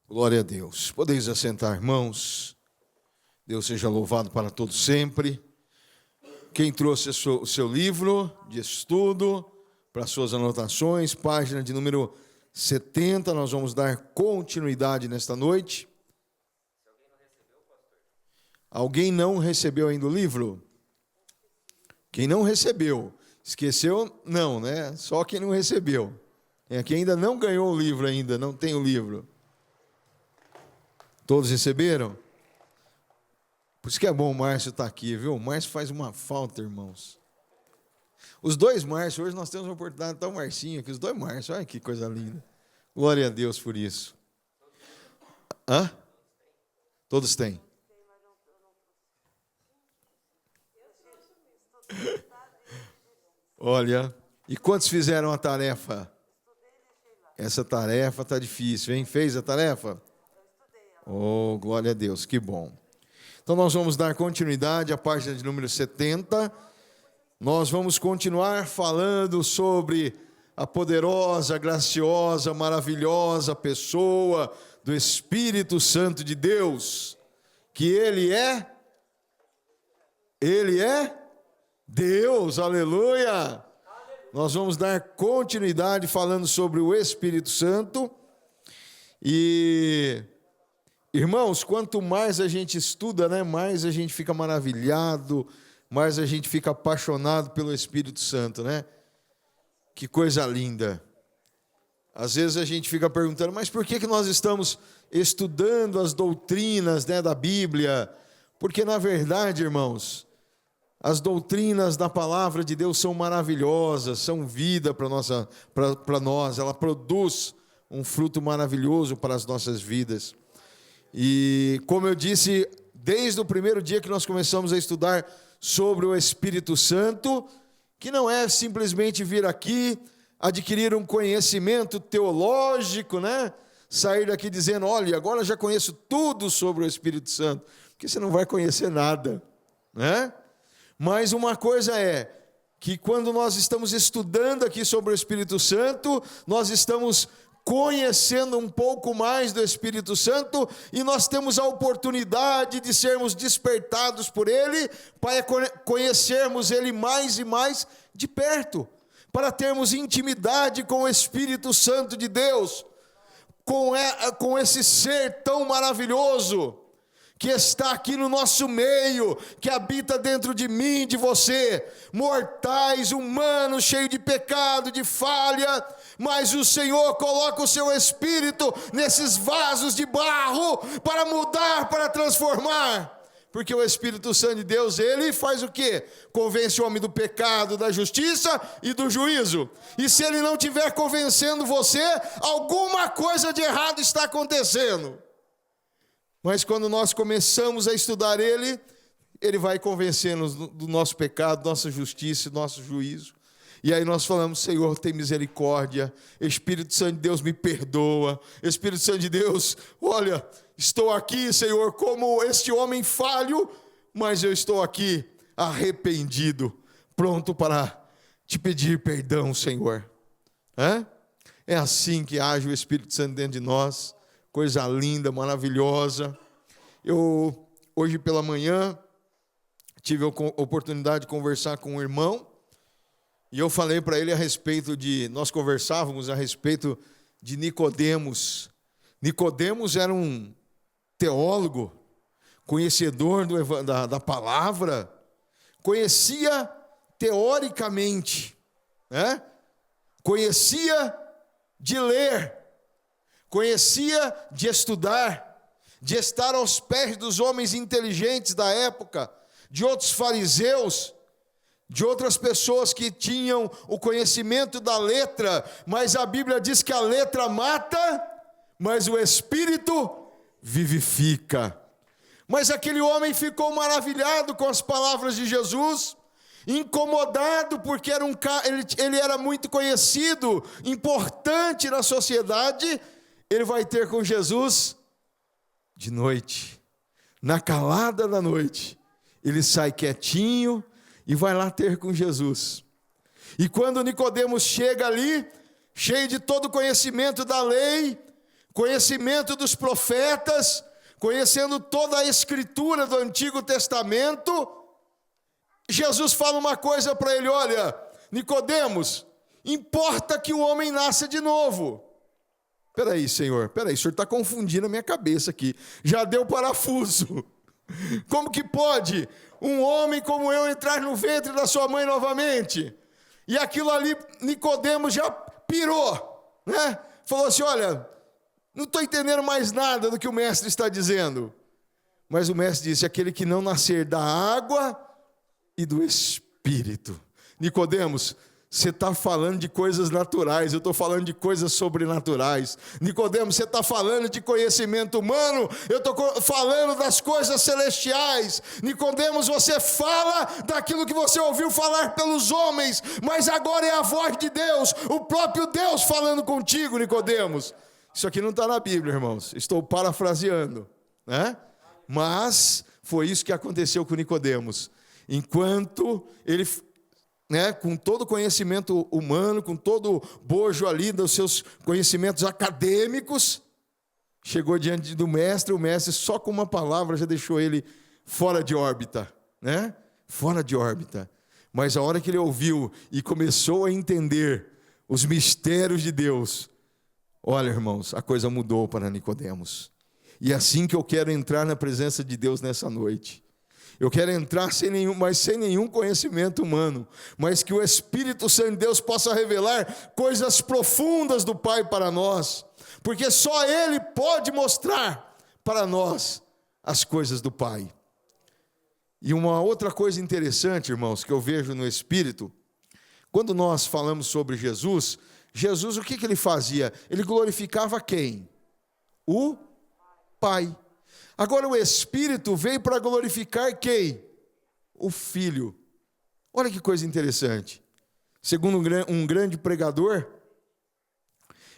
Glória a Deus. Podeis assentar, irmãos. Deus seja louvado para todos sempre. Quem trouxe o seu livro de estudo para suas anotações, página de número 70, nós vamos dar continuidade nesta noite. Alguém não recebeu ainda o livro? Quem não recebeu, esqueceu? Não, né? Só quem não recebeu. Quem ainda não ganhou o livro ainda, não tem o livro. Todos receberam? Por isso que é bom o Márcio estar aqui, viu? O Márcio faz uma falta, irmãos. Os dois Márcio, hoje nós temos a oportunidade de estar o Marcinho aqui, os dois Márcio, olha que coisa linda. Glória a Deus por isso. Hã? Todos têm. Olha, e quantos fizeram a tarefa? Essa tarefa está difícil, hein? Fez a tarefa? Oh, glória a Deus, que bom. Então nós vamos dar continuidade à página de número 70. Nós vamos continuar falando sobre a poderosa, graciosa, maravilhosa pessoa do Espírito Santo de Deus, que Ele é Deus, aleluia! Nós vamos dar continuidade falando sobre o Espírito Santo. E, irmãos, quanto mais a gente estuda, né, mais a gente fica maravilhado, mais a gente fica apaixonado pelo Espírito Santo, né? Que coisa linda! Às vezes a gente fica perguntando, mas por que nós estamos estudando as doutrinas, né, da Bíblia? Porque, na verdade, irmãos, as doutrinas da palavra de Deus são maravilhosas, são vida para nós, ela produz um fruto maravilhoso para as nossas vidas. E, como eu disse, desde o primeiro dia que nós começamos a estudar sobre o Espírito Santo, que não é simplesmente vir aqui, adquirir um conhecimento teológico, né? Sair daqui dizendo, olha, agora já conheço tudo sobre o Espírito Santo, porque você não vai conhecer nada, né? Mas uma coisa é que quando nós estamos estudando aqui sobre o Espírito Santo, nós estamos conhecendo um pouco mais do Espírito Santo e nós temos a oportunidade de sermos despertados por Ele, para conhecermos Ele mais e mais de perto, para termos intimidade com o Espírito Santo de Deus, com esse ser tão maravilhoso, que está aqui no nosso meio, que habita dentro de mim, de você, mortais, humanos, cheios de pecado, de falha, mas o Senhor coloca o seu Espírito nesses vasos de barro, para mudar, para transformar, porque o Espírito Santo de Deus, Ele faz o quê? Convence o homem do pecado, da justiça e do juízo, e se Ele não estiver convencendo você, alguma coisa de errado está acontecendo. Mas quando nós começamos a estudar Ele, Ele vai convencendo-nos do nosso pecado, nossa justiça, nosso juízo. E aí nós falamos, Senhor, tem misericórdia, Espírito Santo de Deus me perdoa, Espírito Santo de Deus, olha, estou aqui, Senhor, como este homem falho, mas eu estou aqui arrependido, pronto para te pedir perdão, Senhor. É assim que age o Espírito Santo dentro de nós. Coisa linda, maravilhosa. Eu, hoje pela manhã, tive a oportunidade de conversar com um irmão, e eu falei para ele nós conversávamos a respeito de Nicodemos. Nicodemos era um teólogo, conhecedor da palavra, conhecia teoricamente, né? Conhecia de ler, conhecia de estudar, de estar aos pés dos homens inteligentes da época, de outros fariseus, de outras pessoas que tinham o conhecimento da letra, mas a Bíblia diz que a letra mata, mas o Espírito vivifica. Mas aquele homem ficou maravilhado com as palavras de Jesus, incomodado porque ele era muito conhecido, importante na sociedade. Ele vai ter com Jesus de noite, na calada da noite. Ele sai quietinho e vai lá ter com Jesus. E quando Nicodemos chega ali, cheio de todo o conhecimento da lei, conhecimento dos profetas, conhecendo toda a escritura do Antigo Testamento, Jesus fala uma coisa para ele: olha, Nicodemos, importa que o homem nasça de novo. Peraí, Senhor, o Senhor está confundindo a minha cabeça aqui, já deu parafuso. Como que pode um homem como eu entrar no ventre da sua mãe novamente? E aquilo ali, Nicodemos já pirou, né? Falou assim: olha, não estou entendendo mais nada do que o mestre está dizendo. Mas o mestre disse: aquele que não nascer da água e do Espírito. Nicodemos, você está falando de coisas naturais, eu estou falando de coisas sobrenaturais. Nicodemos, você está falando de conhecimento humano, eu estou falando das coisas celestiais. Nicodemos, você fala daquilo que você ouviu falar pelos homens, mas agora é a voz de Deus, o próprio Deus falando contigo, Nicodemos. Isso aqui não está na Bíblia, irmãos, estou parafraseando, né? Mas foi isso que aconteceu com Nicodemos. Enquanto ele, com todo o conhecimento humano, com todo o bojo ali dos seus conhecimentos acadêmicos, chegou diante do mestre, o mestre só com uma palavra já deixou ele fora de órbita, né? Fora de órbita. Mas a hora que ele ouviu e começou a entender os mistérios de Deus, olha, irmãos, a coisa mudou para Nicodemos. E é assim que eu quero entrar na presença de Deus nessa noite. Eu quero entrar sem nenhum conhecimento humano, mas que o Espírito Santo de Deus possa revelar coisas profundas do Pai para nós, porque só Ele pode mostrar para nós as coisas do Pai. E uma outra coisa interessante, irmãos, que eu vejo no Espírito, quando nós falamos sobre Jesus, o que ele fazia? Ele glorificava quem? O Pai. Agora o Espírito veio para glorificar quem? O Filho. Olha que coisa interessante. Segundo um grande pregador,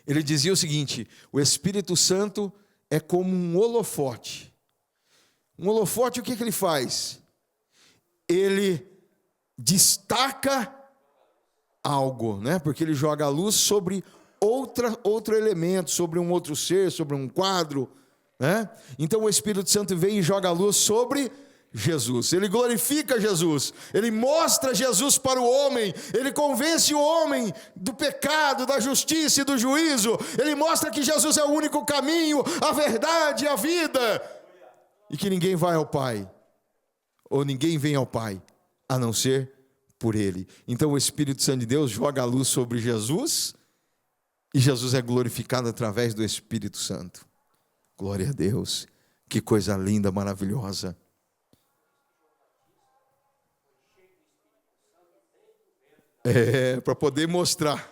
ele dizia o seguinte: o Espírito Santo é como um holofote. Um holofote, o que ele faz? Ele destaca algo, né? Porque ele joga a luz sobre outro elemento, sobre um outro ser, sobre um quadro, né? Então o Espírito Santo vem e joga a luz sobre Jesus. Ele glorifica Jesus, ele mostra Jesus para o homem, ele convence o homem do pecado, da justiça e do juízo. Ele mostra que Jesus é o único caminho, a verdade e a vida, e que ninguém vai ao Pai, ou ninguém vem ao Pai, a não ser por Ele. Então o Espírito Santo de Deus joga a luz sobre Jesus, e Jesus é glorificado através do Espírito Santo. Glória a Deus, que coisa linda, maravilhosa. Para poder mostrar.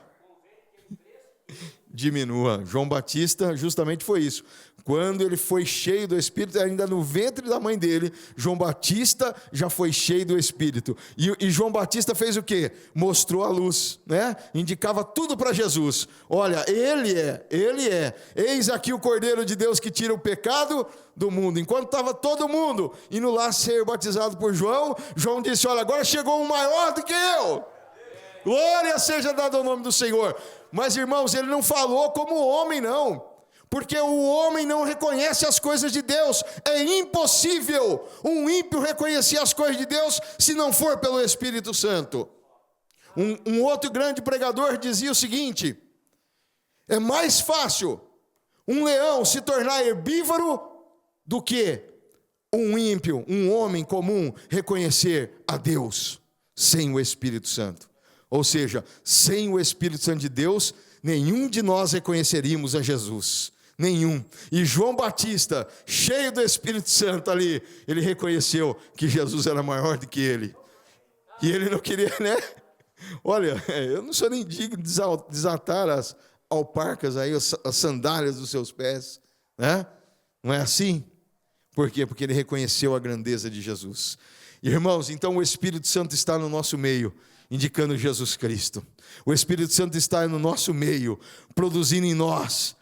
Diminua. João Batista justamente foi isso. Quando ele foi cheio do Espírito, ainda no ventre da mãe dele, João Batista já foi cheio do Espírito. E João Batista fez o quê? Mostrou a luz, né? Indicava tudo para Jesus. Olha, ele é. Eis aqui o Cordeiro de Deus que tira o pecado do mundo. Enquanto estava todo mundo indo lá ser batizado por João, João disse: olha, agora chegou um maior do que eu. Glória seja dada ao nome do Senhor. Mas, irmãos, ele não falou como homem, não. Porque o homem não reconhece as coisas de Deus. É impossível um ímpio reconhecer as coisas de Deus se não for pelo Espírito Santo. Um outro grande pregador dizia o seguinte: é mais fácil um leão se tornar herbívoro do que um ímpio, um homem comum, reconhecer a Deus sem o Espírito Santo. Ou seja, sem o Espírito Santo de Deus, nenhum de nós reconheceríamos a Jesus. Nenhum. E João Batista, cheio do Espírito Santo ali, ele reconheceu que Jesus era maior do que ele. E ele não queria, né? Olha, eu não sou nem digno de desatar as alparcas aí, as sandálias dos seus pés, né? Não é assim? Por quê? Porque ele reconheceu a grandeza de Jesus. Irmãos, então o Espírito Santo está no nosso meio, indicando Jesus Cristo. O Espírito Santo está no nosso meio, produzindo em nós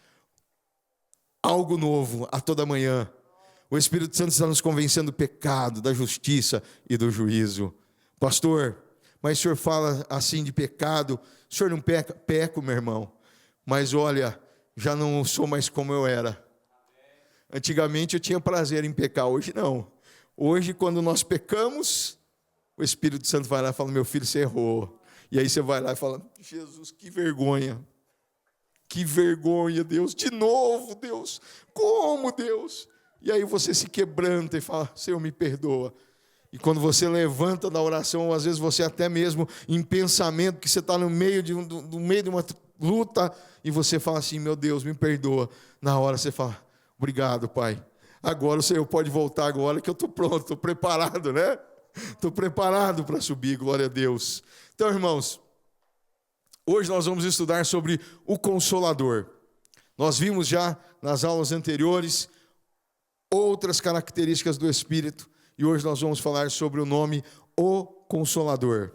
algo novo a toda manhã. O Espírito Santo está nos convencendo do pecado, da justiça e do juízo. Pastor, mas o senhor fala assim de pecado, o senhor não peca? Peco, meu irmão. Mas olha, já não sou mais como eu era. Antigamente eu tinha prazer em pecar, hoje não. Hoje, quando nós pecamos, o Espírito Santo vai lá e fala: meu filho, você errou. E aí você vai lá e fala: Jesus, que vergonha. Que vergonha, Deus. De novo, Deus. Como, Deus? E aí você se quebranta e fala: Senhor, me perdoa. E quando você levanta da oração, às vezes você até mesmo em pensamento, que você está no meio de uma luta, e você fala assim: meu Deus, me perdoa. Na hora você fala: obrigado, Pai. Agora o Senhor pode voltar agora, que eu estou pronto, estou preparado, né? Estou preparado para subir, glória a Deus. Então, irmãos, hoje nós vamos estudar sobre o Consolador. Nós vimos já nas aulas anteriores outras características do Espírito, e hoje nós vamos falar sobre o nome O Consolador.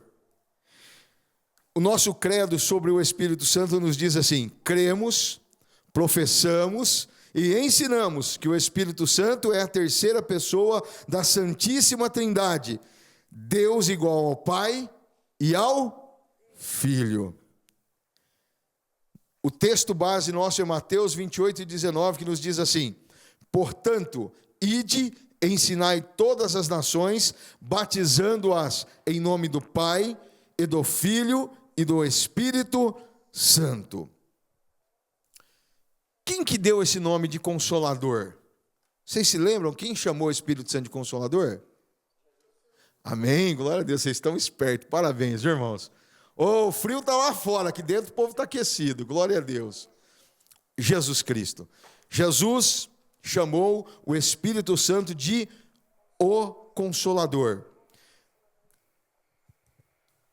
O nosso credo sobre o Espírito Santo nos diz assim: cremos, professamos e ensinamos que o Espírito Santo é a terceira pessoa da Santíssima Trindade, Deus igual ao Pai e ao Filho. O texto base nosso é Mateus 28:19, que nos diz assim: portanto, ide, ensinai todas as nações, batizando-as em nome do Pai, e do Filho, e do Espírito Santo. Quem que deu esse nome de Consolador? Vocês se lembram quem chamou o Espírito Santo de Consolador? Amém, glória a Deus, vocês estão espertos, parabéns, irmãos. O frio está lá fora, aqui dentro o povo está aquecido, glória a Deus. Jesus Cristo. Jesus chamou o Espírito Santo de o Consolador.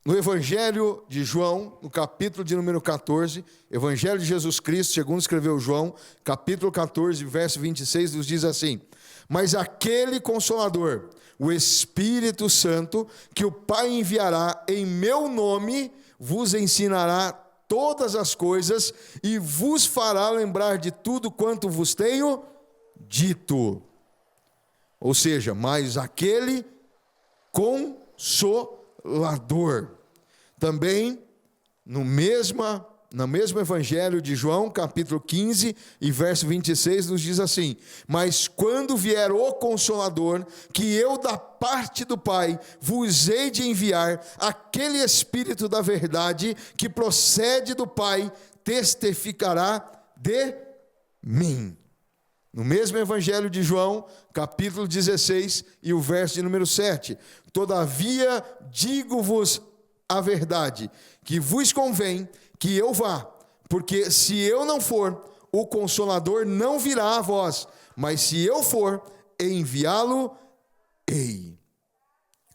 No Evangelho de João, no capítulo de número 14, Evangelho de Jesus Cristo, segundo escreveu João, capítulo 14, verso 26, nos diz assim: mas aquele Consolador, o Espírito Santo, que o Pai enviará em meu nome, vos ensinará todas as coisas e vos fará lembrar de tudo quanto vos tenho dito. Ou seja, mas aquele Consolador. Também no mesmo Evangelho de João, capítulo 15 e verso 26, nos diz assim: mas quando vier o Consolador, que eu da parte do Pai vos hei de enviar, aquele Espírito da verdade, que procede do Pai, testificará de mim. No mesmo Evangelho de João, capítulo 16 e o verso de número 7, todavia digo-vos a verdade, que vos convém que eu vá, porque se eu não for, o Consolador não virá a vós, mas se eu for, enviá-lo-ei.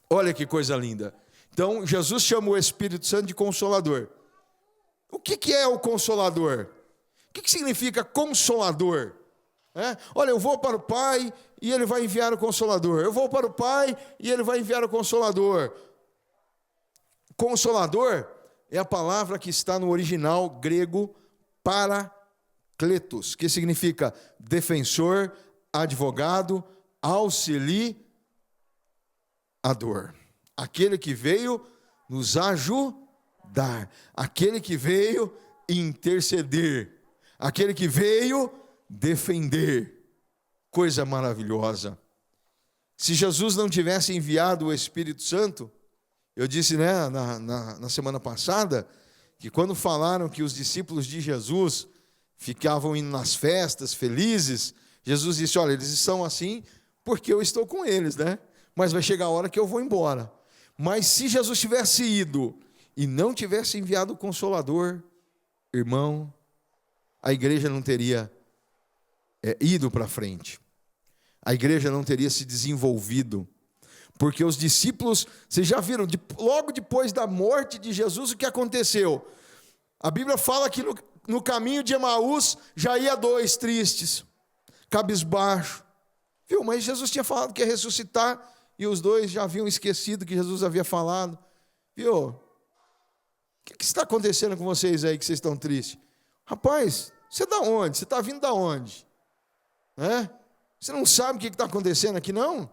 Olha que coisa linda. Então, Jesus chama o Espírito Santo de Consolador. O que é o Consolador? O que significa Consolador? Olha, eu vou para o Pai e Ele vai enviar o Consolador. Eu vou para o Pai e Ele vai enviar o Consolador. Consolador é a palavra que está no original grego parakletos, que significa defensor, advogado, auxiliador. Aquele que veio nos ajudar, aquele que veio interceder, aquele que veio defender. Coisa maravilhosa. Se Jesus não tivesse enviado o Espírito Santo, eu disse, né, na semana passada, que quando falaram que os discípulos de Jesus ficavam indo nas festas, felizes, Jesus disse: olha, eles estão assim porque eu estou com eles, né? Mas vai chegar a hora que eu vou embora. Mas se Jesus tivesse ido e não tivesse enviado o Consolador, irmão, a igreja não teria ido para frente. A igreja não teria se desenvolvido. Porque os discípulos, vocês já viram, logo depois da morte de Jesus, o que aconteceu? A Bíblia fala que no caminho de Emaús já ia dois tristes, cabisbaixo. Viu? Mas Jesus tinha falado que ia ressuscitar e os dois já haviam esquecido que Jesus havia falado. Viu? O que está acontecendo com vocês aí que vocês estão tristes? Rapaz, você é da onde? Você está vindo da onde? Você não sabe o que está acontecendo aqui, não?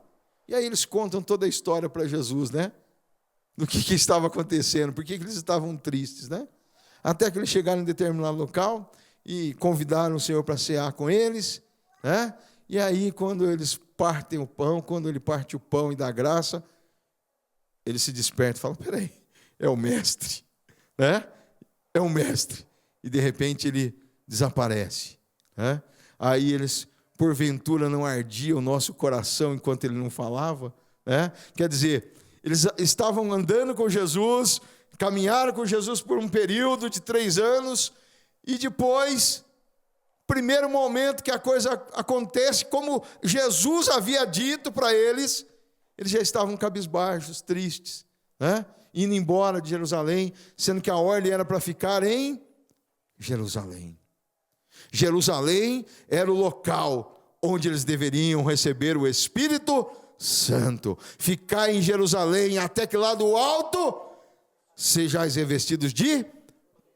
E aí eles contam toda a história para Jesus, né? Do que estava acontecendo, por que eles estavam tristes, né? Até que eles chegaram em determinado local, e convidaram o Senhor para cear com eles, né? E aí, quando eles partem o pão, quando ele parte o pão e dá graça, ele se desperta e fala: peraí, é o mestre, né? É o mestre. E de repente ele desaparece, né? Aí eles, porventura, não ardia o nosso coração enquanto ele não falava, né? Quer dizer, eles estavam andando com Jesus, caminharam com Jesus por um período de 3 anos, e depois, primeiro momento que a coisa acontece, como Jesus havia dito para eles, eles já estavam cabisbaixos, tristes, né? Indo embora de Jerusalém, sendo que a ordem era para ficar em Jerusalém. Jerusalém era o local onde eles deveriam receber o Espírito Santo. Ficar em Jerusalém até que lá do alto sejais revestidos de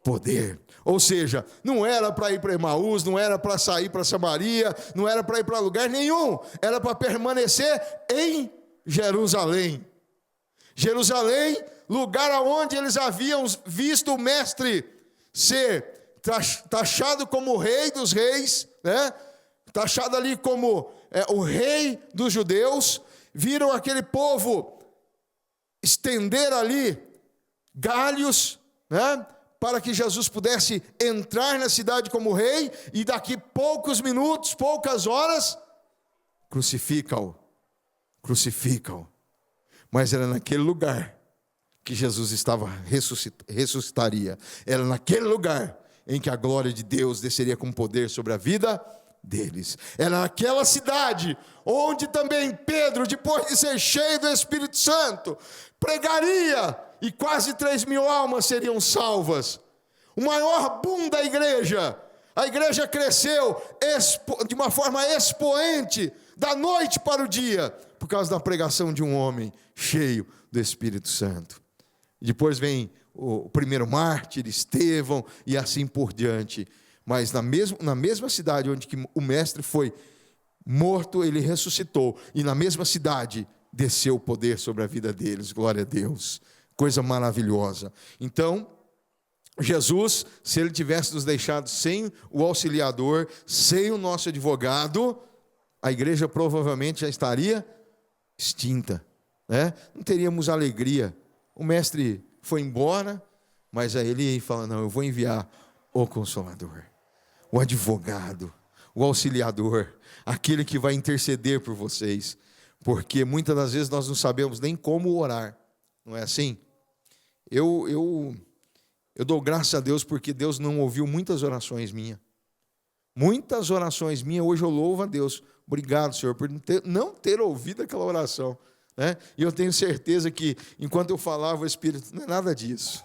poder. Ou seja, não era para ir para Emaús, não era para sair para Samaria, não era para ir para lugar nenhum, era para permanecer em Jerusalém. Jerusalém, lugar onde eles haviam visto o mestre ser taxado como o rei dos reis, né? Taxado ali como o rei dos judeus. Viram aquele povo estender ali galhos, né? Para que Jesus pudesse entrar na cidade como rei, e daqui poucos minutos, poucas horas, crucificam-o. Mas era naquele lugar que Jesus ressuscitaria. Era naquele lugar em que a glória de Deus desceria com poder sobre a vida deles. Era naquela cidade onde também Pedro, depois de ser cheio do Espírito Santo, pregaria, e quase 3.000 almas seriam salvas. O maior boom da igreja. A igreja cresceu de uma forma expoente, da noite para o dia, por causa da pregação de um homem cheio do Espírito Santo. E depois vem o primeiro mártir, Estevão, e assim por diante. Mas na mesma cidade onde o mestre foi morto, ele ressuscitou. E na mesma cidade desceu o poder sobre a vida deles. Glória a Deus. Coisa maravilhosa. Então, Jesus, se ele tivesse nos deixado sem o auxiliador, sem o nosso advogado, a igreja provavelmente já estaria extinta, né? Não teríamos alegria. O mestre foi embora, mas aí ele fala: não, eu vou enviar o Consolador, o advogado, o auxiliador, aquele que vai interceder por vocês, porque muitas das vezes nós não sabemos nem como orar, não é assim? Eu dou graças a Deus porque Deus não ouviu muitas orações minhas. Muitas orações minhas, hoje eu louvo a Deus. Obrigado, Senhor, por não ter ouvido aquela oração, né? E eu tenho certeza que, enquanto eu falava, o Espírito, não é nada disso.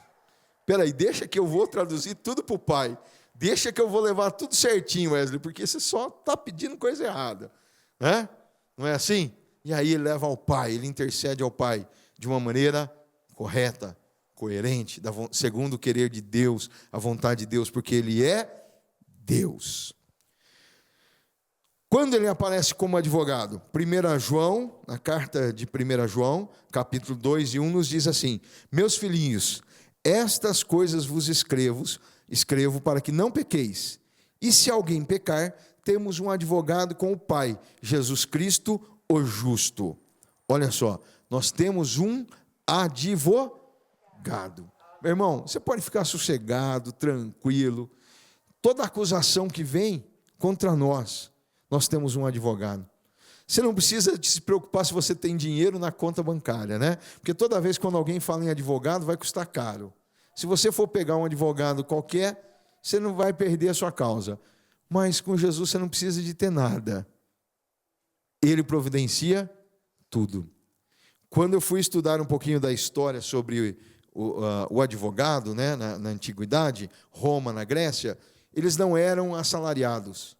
Espera aí, deixa que eu vou traduzir tudo para o Pai. Deixa que eu vou levar tudo certinho, Wesley, porque você só está pedindo coisa errada, né? Não é assim? E aí ele leva ao Pai, ele intercede ao Pai de uma maneira correta, coerente, segundo o querer de Deus, a vontade de Deus, porque Ele é Deus. Quando ele aparece como advogado? 1 João, na carta de 1 João, capítulo 2 e 1, nos diz assim: meus filhinhos, estas coisas vos escrevo para que não pequeis. E se alguém pecar, temos um advogado com o Pai, Jesus Cristo, o justo. Olha só, nós temos um advogado. Meu irmão, você pode ficar sossegado, tranquilo. Toda acusação que vem contra nós temos um advogado. Você não precisa se preocupar se você tem dinheiro na conta bancária, né? Porque toda vez quando alguém fala em advogado, vai custar caro. Se você for pegar um advogado qualquer, você não vai perder a sua causa. Mas com Jesus você não precisa de ter nada. Ele providencia tudo. Quando eu fui estudar um pouquinho da história sobre o advogado, né, na antiguidade, Roma, na Grécia, eles não eram assalariados.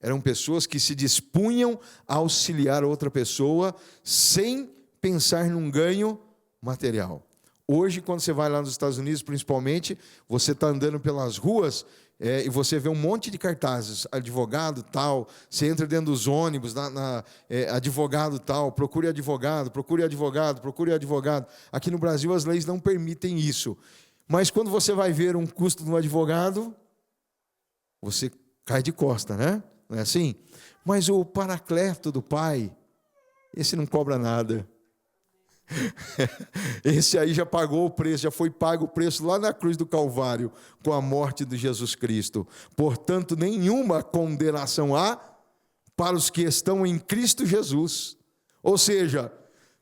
Eram pessoas que se dispunham a auxiliar outra pessoa sem pensar num ganho material. Hoje, quando você vai lá nos Estados Unidos, principalmente, você está andando pelas ruas e você vê um monte de cartazes, advogado tal, você entra dentro dos ônibus, advogado tal, procure advogado, procure advogado, procure advogado. Aqui no Brasil as leis não permitem isso. Mas quando você vai ver um custo de um advogado, você cai de costa, né? Não é assim? Mas o Paracleto do Pai, esse não cobra nada. Esse aí já pagou o preço, já foi pago o preço lá na cruz do Calvário, com a morte de Jesus Cristo. Portanto, nenhuma condenação há para os que estão em Cristo Jesus. Ou seja,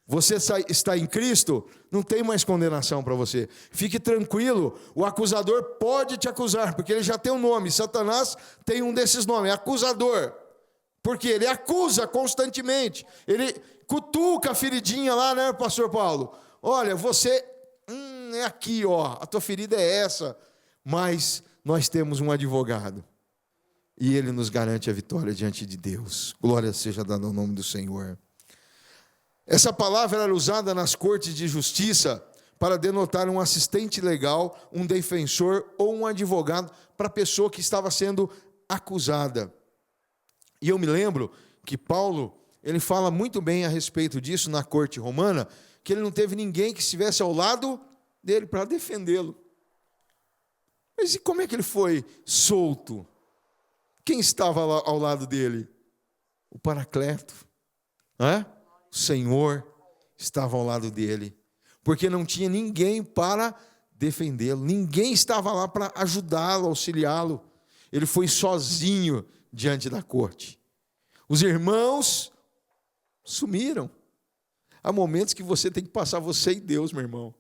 você está em Cristo, não tem mais condenação para você. Fique tranquilo, o acusador pode te acusar, porque ele já tem um nome. Satanás tem um desses nomes, acusador. Porque ele acusa constantemente, ele cutuca a feridinha lá, né, pastor Paulo? Olha, você, é aqui, ó, a tua ferida é essa. Mas nós temos um advogado, e ele nos garante a vitória diante de Deus. Glória seja dada ao nome do Senhor. Essa palavra era usada nas cortes de justiça para denotar um assistente legal, um defensor ou um advogado para a pessoa que estava sendo acusada. E eu me lembro que Paulo, ele fala muito bem a respeito disso na corte romana, que ele não teve ninguém que estivesse ao lado dele para defendê-lo. Mas e como é que ele foi solto? Quem estava lá ao lado dele? O Paracleto, o Senhor estava ao lado dele, porque não tinha ninguém para defendê-lo, ninguém estava lá para ajudá-lo, auxiliá-lo. Ele foi sozinho diante da corte. Os irmãos sumiram. Há momentos que você tem que passar você e Deus, meu irmão.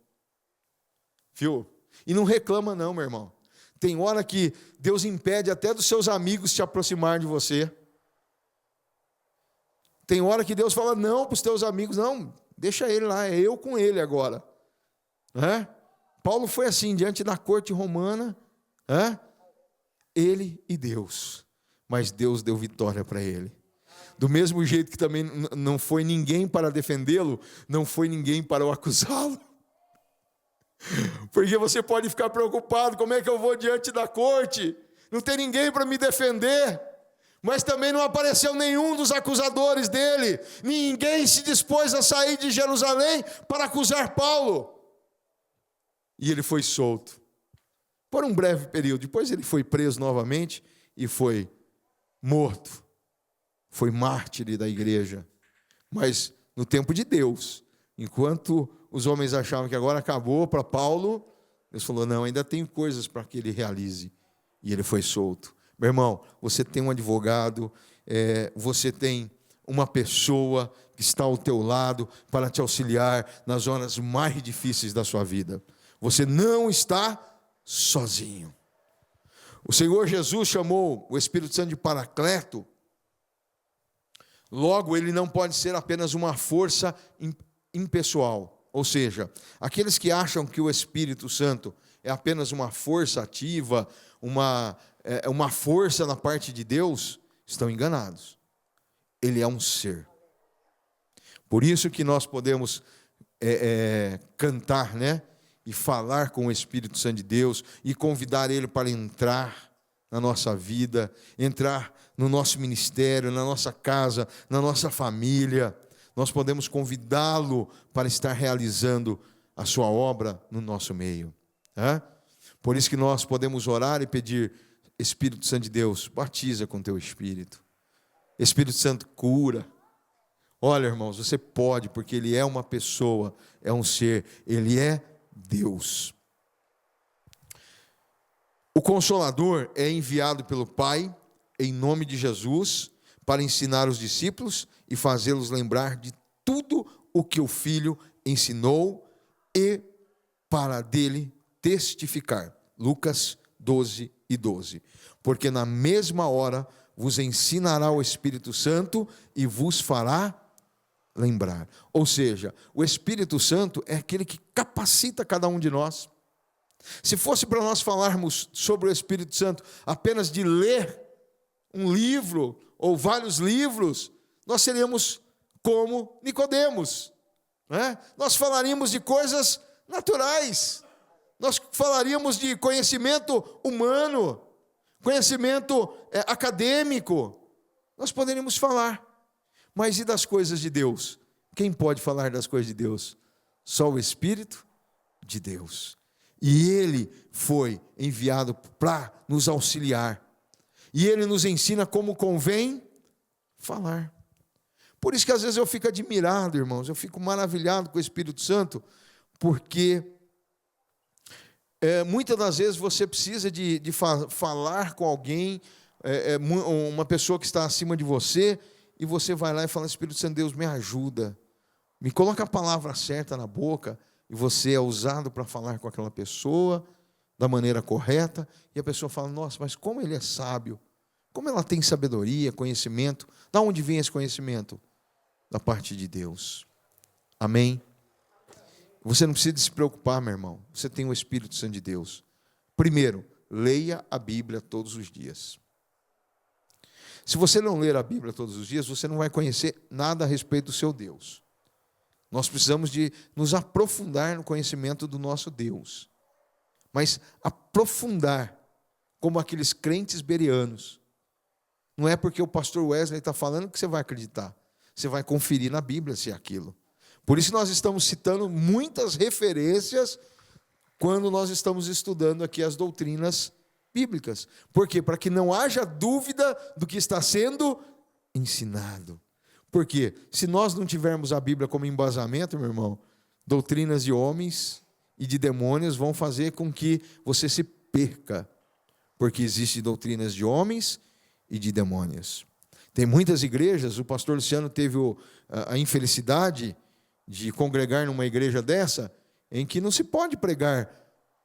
Viu? E não reclama não, meu irmão. Tem hora que Deus impede até dos seus amigos se aproximar de você. Tem hora que Deus fala não para os teus amigos, não, deixa ele lá, é eu com ele agora. Paulo foi assim, diante da corte romana, ele e Deus. Mas Deus deu vitória para ele. Do mesmo jeito que também não foi ninguém para defendê-lo, não foi ninguém para o acusá-lo. Porque você pode ficar preocupado, como é que eu vou diante da corte? Não tem ninguém para me defender. Mas também não apareceu nenhum dos acusadores dele. Ninguém se dispôs a sair de Jerusalém para acusar Paulo. E ele foi solto. Por um breve período. Depois ele foi preso novamente e foi morto. Foi mártir da igreja. Mas no tempo de Deus, enquanto os homens achavam que agora acabou para Paulo, Deus falou, não, ainda tem coisas para que ele realize. E ele foi solto. Meu irmão, você tem um advogado, você tem uma pessoa que está ao teu lado para te auxiliar nas horas mais difíceis da sua vida. Você não está sozinho. O Senhor Jesus chamou o Espírito Santo de Paracleto. Logo, ele não pode ser apenas uma força impessoal. Ou seja, aqueles que acham que o Espírito Santo é apenas uma força ativa, uma força na parte de Deus, estão enganados. Ele é um ser. Por isso que nós podemos cantar, né? E falar com o Espírito Santo de Deus e convidar ele para entrar na nossa vida, entrar no nosso ministério, na nossa casa, na nossa família. Nós podemos convidá-lo para estar realizando a sua obra no nosso meio. Por isso que nós podemos orar e pedir, Espírito Santo de Deus, batiza com teu Espírito. Espírito Santo cura. Olha, irmãos, você pode, porque ele é uma pessoa, é um ser, ele é Deus. O Consolador é enviado pelo Pai, em nome de Jesus, para ensinar os discípulos e fazê-los lembrar de tudo o que o Filho ensinou e para dele testificar. Lucas 12:12. Porque na mesma hora vos ensinará o Espírito Santo e vos fará lembrar. Ou seja, o Espírito Santo é aquele que capacita cada um de nós. Se fosse para nós falarmos sobre o Espírito Santo apenas de ler um livro ou vários livros, nós seríamos como Nicodemos, né? Nós falaríamos de coisas naturais, nós falaríamos de conhecimento humano, conhecimento acadêmico, nós poderíamos falar, mas e das coisas de Deus? Quem pode falar das coisas de Deus? Só o Espírito de Deus. E Ele foi enviado para nos auxiliar, E Ele nos ensina como convém falar. Por isso que às vezes eu fico admirado, irmãos, eu fico maravilhado com o Espírito Santo, porque muitas das vezes você precisa de falar com alguém, uma pessoa que está acima de você, e você vai lá e fala: Espírito Santo, Deus, me ajuda, me coloca a palavra certa na boca, e você é usado para falar com aquela pessoa da maneira correta, e a pessoa fala: nossa, mas como ele é sábio, como ela tem sabedoria, conhecimento. Da onde vem esse conhecimento? Da parte de Deus. Amém? Você não precisa se preocupar, meu irmão, você tem o Espírito Santo de Deus. Primeiro, leia a Bíblia todos os dias. Se você não ler a Bíblia todos os dias, você não vai conhecer nada a respeito do seu Deus. Nós precisamos de nos aprofundar no conhecimento do nosso Deus. Mas aprofundar, como aqueles crentes bereanos. Não é porque o pastor Wesley está falando que você vai acreditar. Você vai conferir na Bíblia se é aquilo. Por isso nós estamos citando muitas referências quando nós estamos estudando aqui as doutrinas bíblicas. Por quê? Para que não haja dúvida do que está sendo ensinado. Por quê? Se nós não tivermos a Bíblia como embasamento, meu irmão, doutrinas de homens e de demônios vão fazer com que você se perca. Porque existem doutrinas de homens e de demônios. Tem muitas igrejas, o pastor Luciano teve a infelicidade de congregar numa igreja dessa, em que não se pode pregar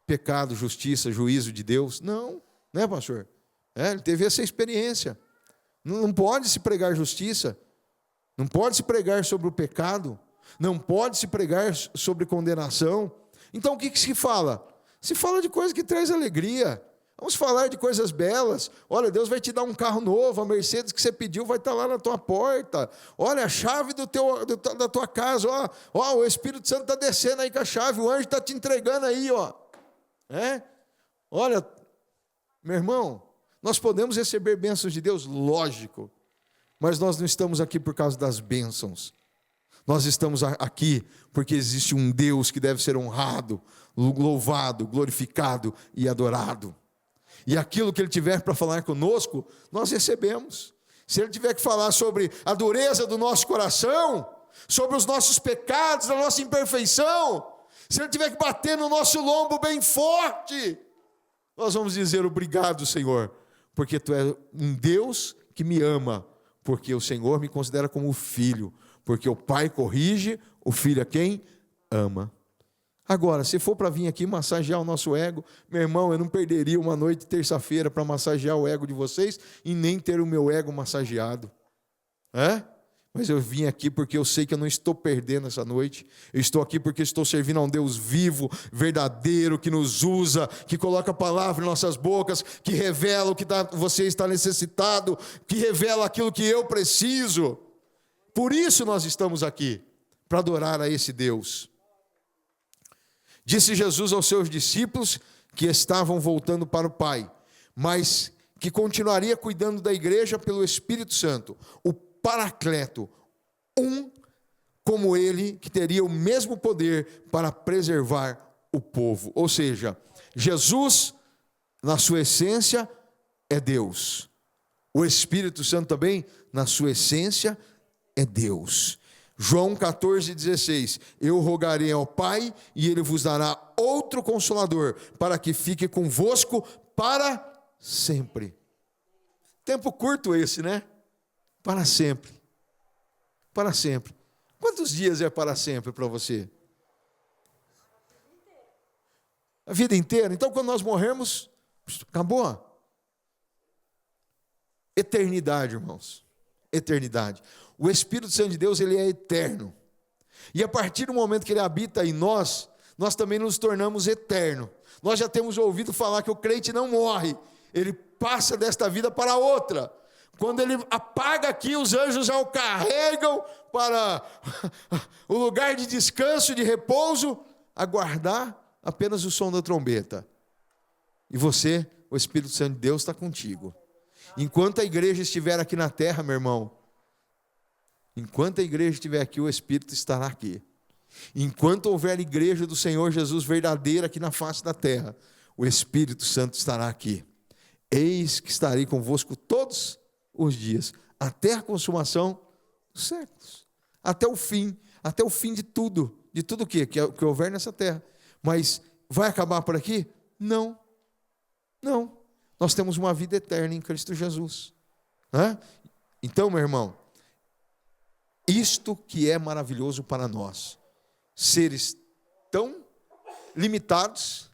pecado, justiça, juízo de Deus. Não, né, pastor? Ele teve essa experiência. Não pode se pregar justiça, não pode se pregar sobre o pecado, não pode se pregar sobre condenação. Então o que se fala? Se fala de coisa que traz alegria. Vamos falar de coisas belas. Olha, Deus vai te dar um carro novo, a Mercedes que você pediu vai estar lá na tua porta. Olha, a chave da tua casa. Ó, o Espírito Santo está descendo aí com a chave, o anjo está te entregando aí. Ó. Olha, meu irmão, nós podemos receber bênçãos de Deus? Lógico. Mas nós não estamos aqui por causa das bênçãos. Nós estamos aqui porque existe um Deus que deve ser honrado, louvado, glorificado e adorado. E aquilo que Ele tiver para falar conosco, nós recebemos. Se Ele tiver que falar sobre a dureza do nosso coração, sobre os nossos pecados, a nossa imperfeição, se Ele tiver que bater no nosso lombo bem forte, nós vamos dizer: obrigado, Senhor, porque Tu és um Deus que me ama, porque o Senhor me considera como filho, porque o Pai corrige, o Filho a quem ama. Agora, se for para vir aqui massagear o nosso ego, meu irmão, eu não perderia uma noite de terça-feira para massagear o ego de vocês e nem ter o meu ego massageado. Mas eu vim aqui porque eu sei que eu não estou perdendo essa noite. Eu estou aqui porque estou servindo a um Deus vivo, verdadeiro, que nos usa, que coloca a palavra em nossas bocas, que revela o que você está necessitado, que revela aquilo que eu preciso. Por isso nós estamos aqui, para adorar a esse Deus. Disse Jesus aos seus discípulos que estavam voltando para o Pai, mas que continuaria cuidando da igreja pelo Espírito Santo, o Paracleto, como ele, que teria o mesmo poder para preservar o povo. Ou seja, Jesus, na sua essência, é Deus. O Espírito Santo também, na sua essência, é Deus. João 14,16, eu rogarei ao Pai e Ele vos dará outro Consolador, para que fique convosco para sempre. Tempo curto esse, né? Para sempre. Para sempre. Quantos dias é para sempre para você? A vida inteira. Então, quando nós morrermos, acabou. Eternidade, irmãos. Eternidade. O Espírito Santo de Deus, ele é eterno. E a partir do momento que ele habita em nós, nós também nos tornamos eternos. Nós já temos ouvido falar que o crente não morre, ele passa desta vida para outra. Quando ele apaga aqui, os anjos já o carregam para o lugar de descanso, de repouso, aguardar apenas o som da trombeta. E você, o Espírito Santo de Deus, está contigo. Enquanto a igreja estiver aqui na terra, meu irmão, enquanto a igreja estiver aqui, o Espírito estará aqui. Enquanto houver igreja do Senhor Jesus verdadeira aqui na face da terra, o Espírito Santo estará aqui. Eis que estarei convosco todos os dias, até a consumação dos séculos. Até o fim de tudo o que houver nessa terra. Mas vai acabar por aqui? Não. Não. Nós temos uma vida eterna em Cristo Jesus. Então, meu irmão, isto que é maravilhoso para nós, seres tão limitados,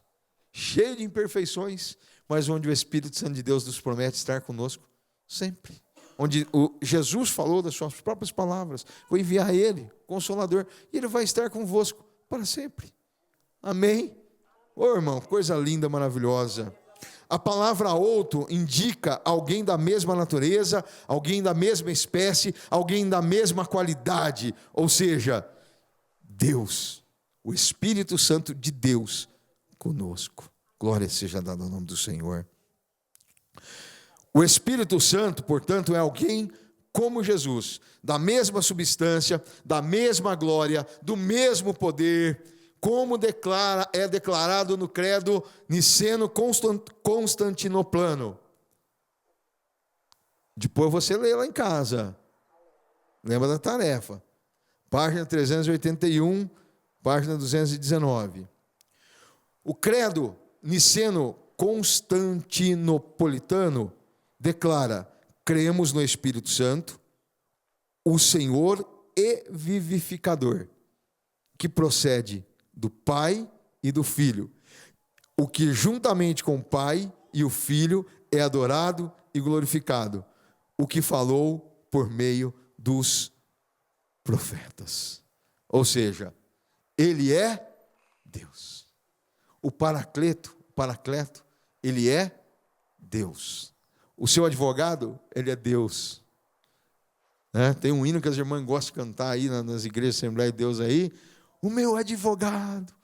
cheios de imperfeições, mas onde o Espírito Santo de Deus nos promete estar conosco sempre. Onde Jesus falou das suas próprias palavras: vou enviar Ele, Consolador, e Ele vai estar convosco para sempre. Amém? Irmão, coisa linda, maravilhosa. A palavra outro indica alguém da mesma natureza, alguém da mesma espécie, alguém da mesma qualidade, ou seja, Deus, o Espírito Santo de Deus conosco. Glória seja dada ao nome do Senhor. O Espírito Santo, portanto, é alguém como Jesus, da mesma substância, da mesma glória, do mesmo poder, como é declarado no credo niceno-constantinoplano. Depois você lê lá em casa. Lembra da tarefa. Página 381, página 219. O credo niceno-constantinopolitano declara: cremos no Espírito Santo, o Senhor e vivificador, que procede do Pai e do Filho, o que juntamente com o Pai e o Filho é adorado e glorificado, o que falou por meio dos profetas. Ou seja, Ele é Deus. O Paracleto, Ele é Deus. O seu advogado, Ele é Deus. Tem um hino que as irmãs gostam de cantar aí nas igrejas de Assembleia de Deus aí: o meu advogado.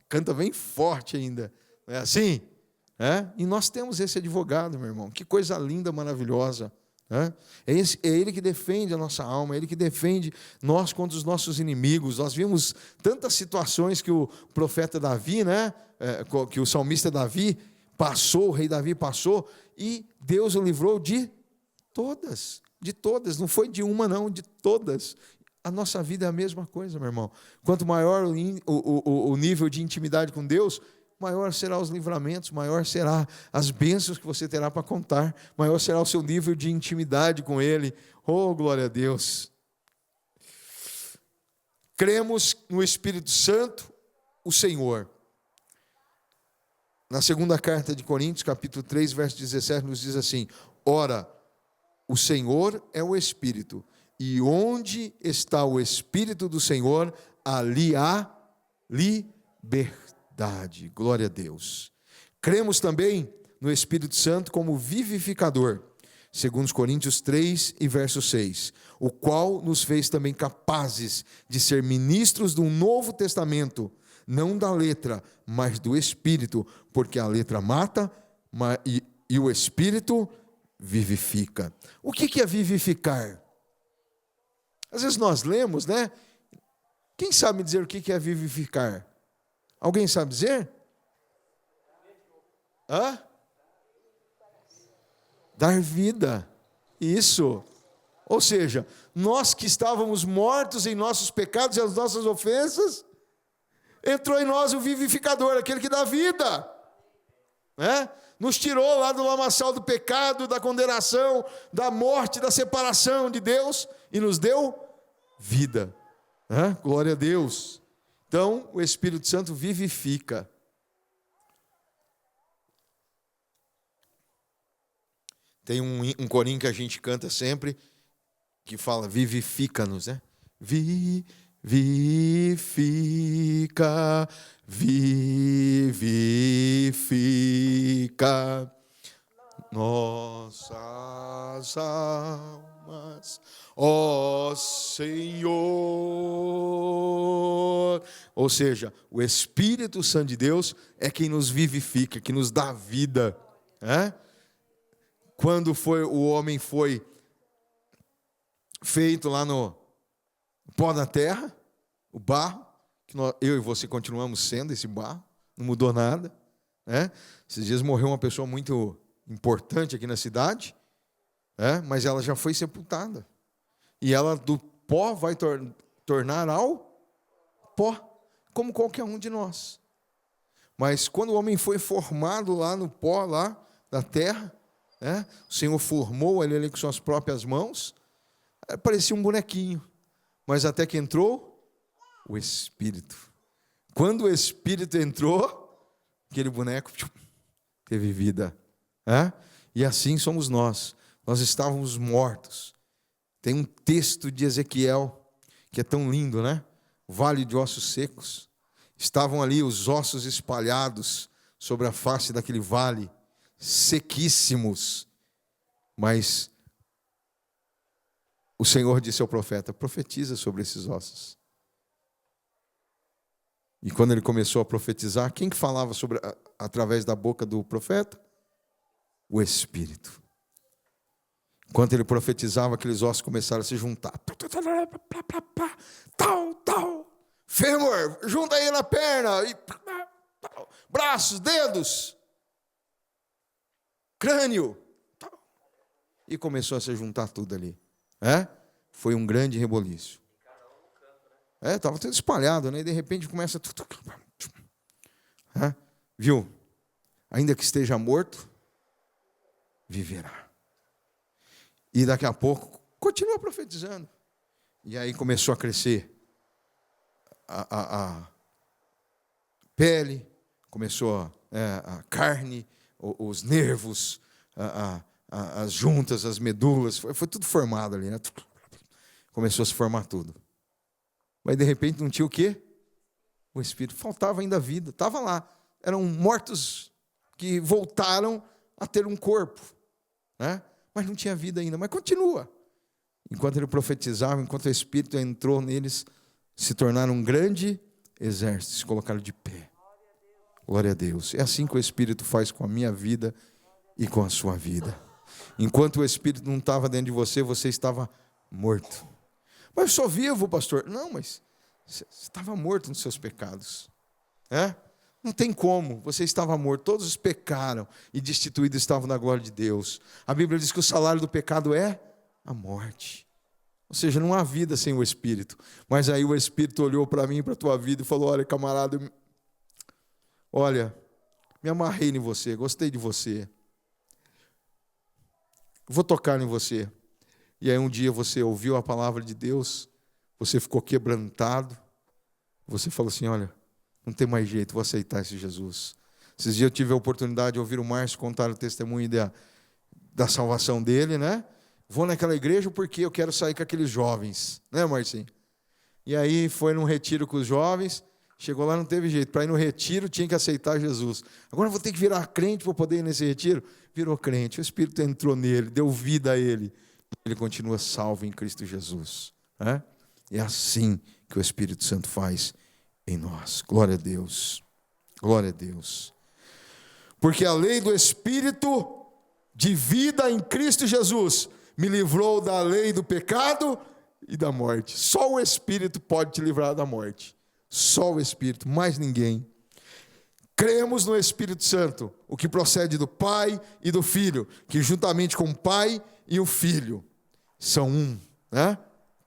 Canta bem forte ainda. Não é assim? E nós temos esse advogado, meu irmão. Que coisa linda, maravilhosa. É Ele que defende a nossa alma, é Ele que defende nós contra os nossos inimigos. Nós vimos tantas situações que o profeta Davi, que o salmista Davi passou, o rei Davi passou, e Deus o livrou de todas. Não foi de uma não, de todas. A nossa vida é a mesma coisa, meu irmão. Quanto maior o nível de intimidade com Deus, maior será os livramentos, maior será as bênçãos que você terá para contar, maior será o seu nível de intimidade com Ele. Oh, glória a Deus! Cremos no Espírito Santo, o Senhor. Na segunda carta de Coríntios, capítulo 3, verso 17, nos diz assim: ora, o Senhor é o Espírito, e onde está o Espírito do Senhor, ali há liberdade. Glória a Deus. Cremos também no Espírito Santo como vivificador, segundo Coríntios 3 e verso 6, o qual nos fez também capazes de ser ministros de um novo testamento, não da letra, mas do Espírito, porque a letra mata e o Espírito vivifica. O que é vivificar? Às vezes nós lemos, Quem sabe dizer o que é vivificar? Alguém sabe dizer? Dar vida. Isso. Ou seja, nós que estávamos mortos em nossos pecados e as nossas ofensas, entrou em nós o vivificador, aquele que dá vida. Nos tirou lá do lamaçal do pecado, da condenação, da morte, da separação de Deus e nos deu vida. Glória a Deus. Então, o Espírito Santo vivifica. Tem um corinho que a gente canta sempre, que fala: vivifica-nos, Vivifica, vivifica nossas almas, ó Senhor. Ou seja, o Espírito Santo de Deus é quem nos vivifica, que nos dá vida. Quando o homem foi feito lá no pó da terra, o barro, que eu e você continuamos sendo esse barro, não mudou nada, né? Esses dias morreu uma pessoa muito importante aqui na cidade, mas ela já foi sepultada. E ela do pó vai tornar ao pó, como qualquer um de nós. Mas quando o homem foi formado lá no pó, lá da terra, o Senhor formou ele ali com suas próprias mãos, parecia um bonequinho. Mas até que entrou o Espírito. Quando o Espírito entrou, aquele boneco teve vida. E assim somos nós. Nós estávamos mortos. Tem um texto de Ezequiel, que é tão lindo, né? Vale de ossos secos. Estavam ali os ossos espalhados sobre a face daquele vale, sequíssimos. Mas o Senhor disse ao profeta: profetiza sobre esses ossos. E quando ele começou a profetizar, quem que falava através da boca do profeta? O Espírito. Enquanto ele profetizava, aqueles ossos começaram a se juntar. Tal. Fêmur, junta aí na perna. Braços, dedos. Crânio. E começou a se juntar tudo ali. Foi um grande reboliço. Estava tudo espalhado, né? E de repente começa tudo. Viu? Ainda que esteja morto, viverá. E daqui a pouco, continua profetizando. E aí começou a crescer a pele, começou a carne, os nervos, as juntas, as medulas, foi tudo formado ali, né? Começou a se formar tudo. Mas de repente não tinha o quê? O Espírito. Faltava ainda a vida. Estava lá. Eram mortos que voltaram a ter um corpo, né? Mas não tinha vida ainda. Mas continua. Enquanto ele profetizava, enquanto o Espírito entrou neles, se tornaram um grande exército, se colocaram de pé. Glória a Deus. É assim que o Espírito faz com a minha vida e com a sua vida. Enquanto o Espírito não estava dentro de você, você estava morto. Mas eu sou vivo, pastor. Não, mas você estava morto nos seus pecados. Não tem como, você estava morto. Todos pecaram e destituídos estavam da glória de Deus. A Bíblia diz que o salário do pecado é a morte. Ou seja, não há vida sem o Espírito. Mas aí o Espírito olhou para mim e para a tua vida e falou: olha, camarada, olha, me amarrei em você, gostei de você. Vou tocar em você. E aí um dia você ouviu a palavra de Deus, você ficou quebrantado, você falou assim: olha, não tem mais jeito, vou aceitar esse Jesus. Esses dias eu tive a oportunidade de ouvir o Márcio contar o testemunho da salvação dele, né? Vou naquela igreja porque eu quero sair com aqueles jovens, né, Marcinho? E aí foi num retiro com os jovens, chegou lá, não teve jeito, para ir no retiro tinha que aceitar Jesus. Agora eu vou ter que virar crente para poder ir nesse retiro? Virou crente, o Espírito entrou nele, deu vida a ele. Ele continua salvo em Cristo Jesus. É assim que o Espírito Santo faz em nós. Glória a Deus. Glória a Deus. Porque a lei do Espírito de vida em Cristo Jesus me livrou da lei do pecado e da morte. Só o Espírito pode te livrar da morte. Só o Espírito, mais ninguém. Cremos no Espírito Santo, o que procede do Pai e do Filho, que juntamente com o Pai e o Filho são um, né?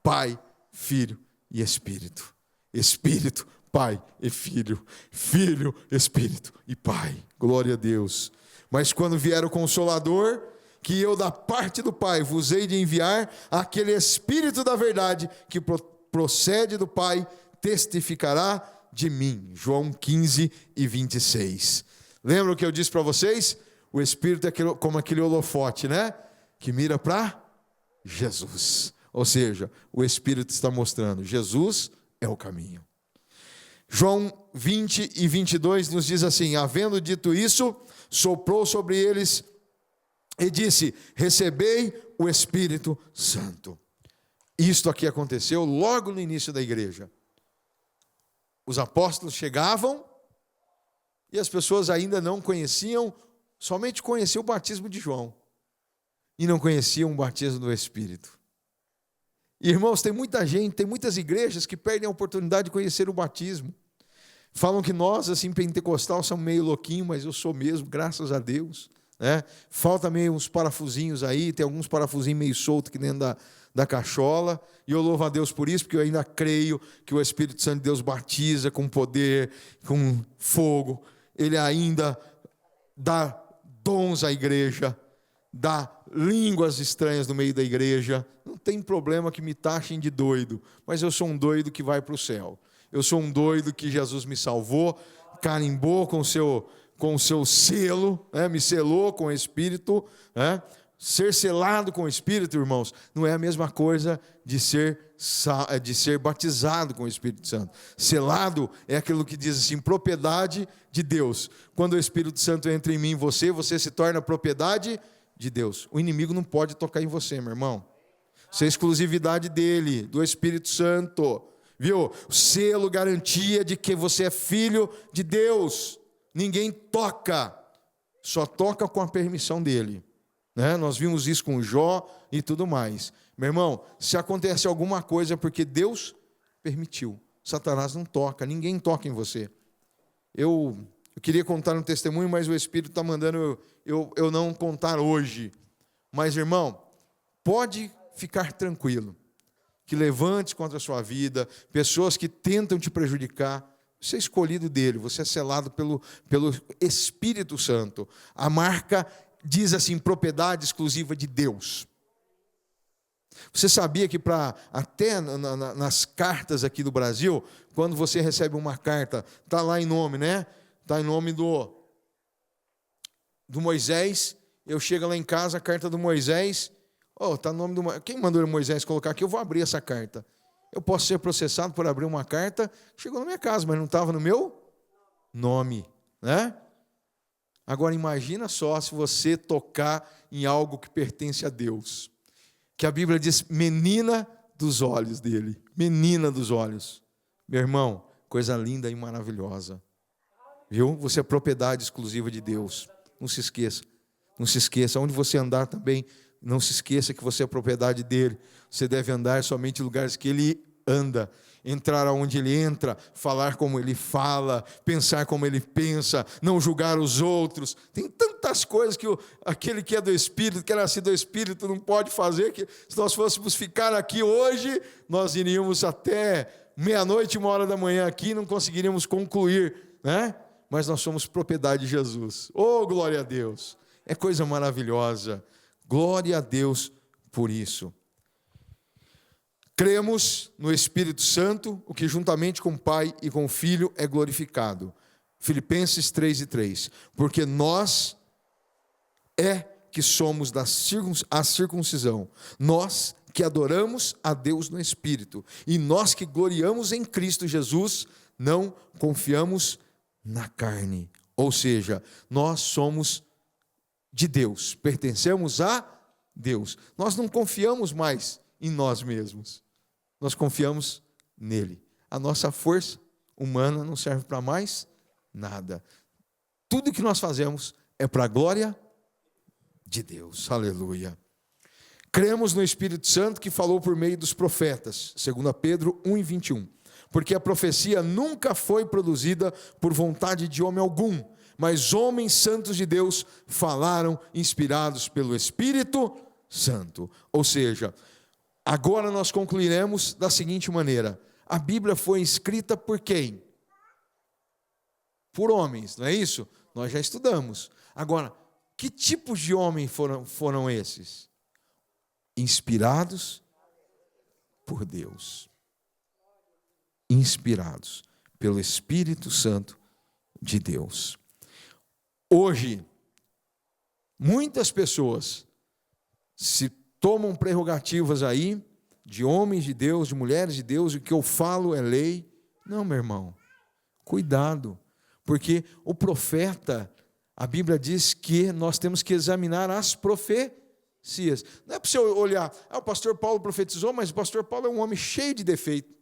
Pai, Filho e Espírito. Espírito, Pai e Filho. Filho, Espírito e Pai. Glória a Deus. Mas quando vier o Consolador, que eu da parte do Pai vos hei de enviar, aquele Espírito da verdade que procede do Pai, testificará de mim. João 15 e 26. Lembra o que eu disse para vocês? O Espírito é como aquele holofote, né? Que mira para Jesus. Ou seja, o Espírito está mostrando: Jesus é o caminho. João 20 e 22 nos diz assim: havendo dito isso, soprou sobre eles e disse: recebei o Espírito Santo. Isto aqui aconteceu logo no início da igreja. Os apóstolos chegavam e as pessoas ainda não conheciam, somente conheciam o batismo de João e não conheciam o batismo do Espírito. E, irmãos, tem muita gente, tem muitas igrejas que perdem a oportunidade de conhecer o batismo. Falam que nós, assim, pentecostal, somos meio louquinho, mas eu sou mesmo, graças a Deus. Né? Falta meio uns parafusinhos aí, tem alguns parafusinhos meio soltos aqui dentro da cachola, e eu louvo a Deus por isso, porque eu ainda creio que o Espírito Santo de Deus batiza com poder, com fogo. Ele ainda dá dons à igreja, dá línguas estranhas no meio da igreja. Não tem problema que me taxem de doido, mas eu sou um doido que vai para o céu. Eu sou um doido que Jesus me salvou, carimbou com o seu selo, né? Me selou com o Espírito. Né? Ser selado com o Espírito, irmãos, não é a mesma coisa de ser batizado com o Espírito Santo. Selado é aquilo que diz assim, propriedade de Deus. Quando o Espírito Santo entra em mim e você se torna propriedade de Deus. O inimigo não pode tocar em você, meu irmão. Isso é exclusividade dele, do Espírito Santo. Viu? O selo, garantia de que você é filho de Deus. Ninguém toca, só toca com a permissão dele. Né? Nós vimos isso com Jó e tudo mais. Meu irmão, se acontece alguma coisa é porque Deus permitiu. Satanás não toca, ninguém toca em você. Eu queria contar um testemunho, mas o Espírito está mandando eu não contar hoje. Mas, irmão, pode ficar tranquilo, que levante contra a sua vida, pessoas que tentam te prejudicar. Você é escolhido dele, você é selado pelo Espírito Santo. A marca diz assim, propriedade exclusiva de Deus. Você sabia que até nas cartas aqui do Brasil, quando você recebe uma carta, está lá em nome, né? Está em nome do Moisés, eu chego lá em casa, a carta do Moisés, está em nome do... Quem mandou o Moisés colocar aqui? Eu vou abrir essa carta. Eu posso ser processado por abrir uma carta, chegou na minha casa, mas não estava no meu nome, né? Agora imagina só se você tocar em algo que pertence a Deus, que a Bíblia diz menina dos olhos dele, menina dos olhos. Meu irmão, coisa linda e maravilhosa. Viu? Você é propriedade exclusiva de Deus. Não se esqueça. Não se esqueça. Onde você andar também, não se esqueça que você é propriedade dele. Você deve andar somente em lugares que ele anda. Entrar aonde ele entra, falar como ele fala, pensar como ele pensa, não julgar os outros. Tem tantas coisas que aquele que é do Espírito, que é nascido do Espírito, não pode fazer, que se nós fôssemos ficar aqui hoje, nós iríamos até meia-noite, 1h da manhã aqui, e não conseguiríamos concluir, né? Mas nós somos propriedade de Jesus. Oh, glória a Deus! É coisa maravilhosa. Glória a Deus por isso. Cremos no Espírito Santo, o que juntamente com o Pai e com o Filho é glorificado. Filipenses 3:3. Porque nós que somos a circuncisão, nós que adoramos a Deus no Espírito, e nós que gloriamos em Cristo Jesus, não confiamos na carne. Ou seja, nós somos de Deus, pertencemos a Deus. Nós não confiamos mais em nós mesmos. Nós confiamos nele. A nossa força humana não serve para mais nada. Tudo que nós fazemos é para a glória de Deus. Aleluia. Cremos no Espírito Santo que falou por meio dos profetas. 2 Pedro 1:21. Porque a profecia nunca foi produzida por vontade de homem algum, mas homens santos de Deus falaram inspirados pelo Espírito Santo. Ou seja, agora nós concluiremos da seguinte maneira: a Bíblia foi escrita por quem? Por homens, não é isso? Nós já estudamos. Agora, que tipos de homens foram esses? Inspirados por Deus. Inspirados pelo Espírito Santo de Deus. Hoje, muitas pessoas se tomam prerrogativas aí de homens de Deus, de mulheres de Deus, e o que eu falo é lei. Não, meu irmão, cuidado, porque o profeta, a Bíblia diz que nós temos que examinar as profecias. Não é para você olhar, o pastor Paulo profetizou, mas o pastor Paulo é um homem cheio de defeito.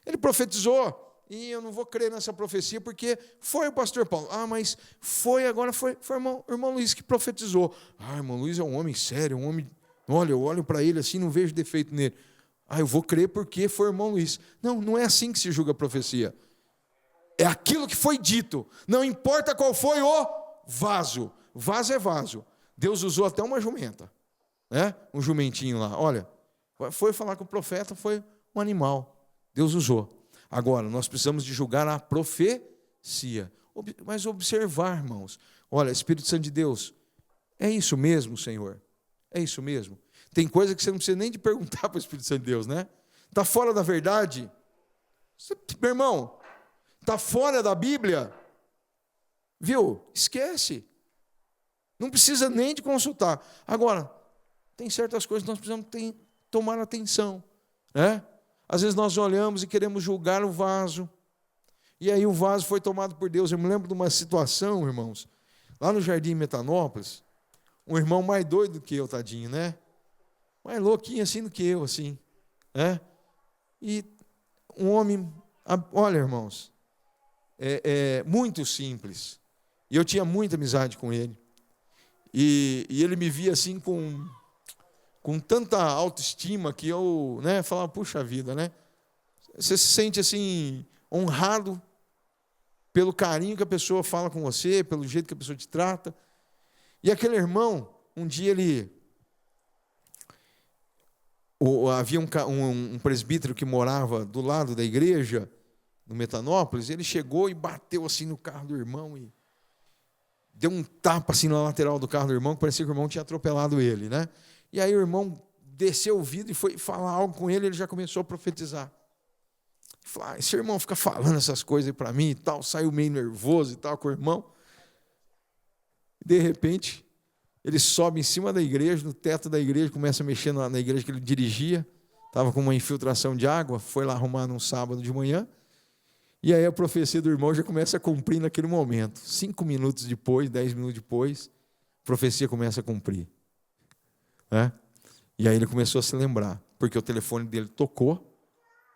Ele profetizou, e eu não vou crer nessa profecia, porque foi o pastor Paulo. Mas foi o irmão Luiz que profetizou. Irmão Luiz é um homem sério, um homem... Olha, eu olho para ele assim, não vejo defeito nele. Eu vou crer porque foi o irmão Luiz. Não é assim que se julga a profecia. É aquilo que foi dito. Não importa qual foi o vaso. Vaso é vaso. Deus usou até uma jumenta, né? Um jumentinho lá. Olha, foi falar com o profeta, foi um animal. Deus usou. Agora, nós precisamos de julgar a profecia. Mas observar, irmãos. Olha, Espírito Santo de Deus, é isso mesmo, Senhor? É isso mesmo? Tem coisa que você não precisa nem de perguntar para o Espírito Santo de Deus, né? Está fora da verdade? Meu irmão, está fora da Bíblia? Viu? Esquece. Não precisa nem de consultar. Agora, tem certas coisas que nós precisamos tomar atenção, né? Às vezes nós olhamos e queremos julgar o vaso. E aí o vaso foi tomado por Deus. Eu me lembro de uma situação, irmãos, lá no Jardim Metanópolis, um irmão mais doido do que eu, tadinho, né? Mais louquinho assim do que eu, assim, né? E um homem, olha, irmãos, muito simples. E eu tinha muita amizade com ele. E ele me via assim com tanta autoestima que eu, né, falava, puxa vida, né? Você se sente assim honrado pelo carinho que a pessoa fala com você, pelo jeito que a pessoa te trata. E aquele irmão, um dia havia um presbítero que morava do lado da igreja, no Metanópolis, ele chegou e bateu assim no carro do irmão e deu um tapa assim na lateral do carro do irmão, que parecia que o irmão tinha atropelado ele, né? E aí o irmão desceu o vidro e foi falar algo com ele, ele já começou a profetizar. Falou, esse irmão fica falando essas coisas aí para mim e tal, saiu meio nervoso e tal com o irmão. De repente, ele sobe em cima da igreja, no teto da igreja, começa a mexer na igreja que ele dirigia, estava com uma infiltração de água, foi lá arrumar num sábado de manhã, e aí a profecia do irmão já começa a cumprir naquele momento. 5 minutos depois, 10 minutos depois, a profecia começa a cumprir. Né? E aí ele começou a se lembrar, porque o telefone dele tocou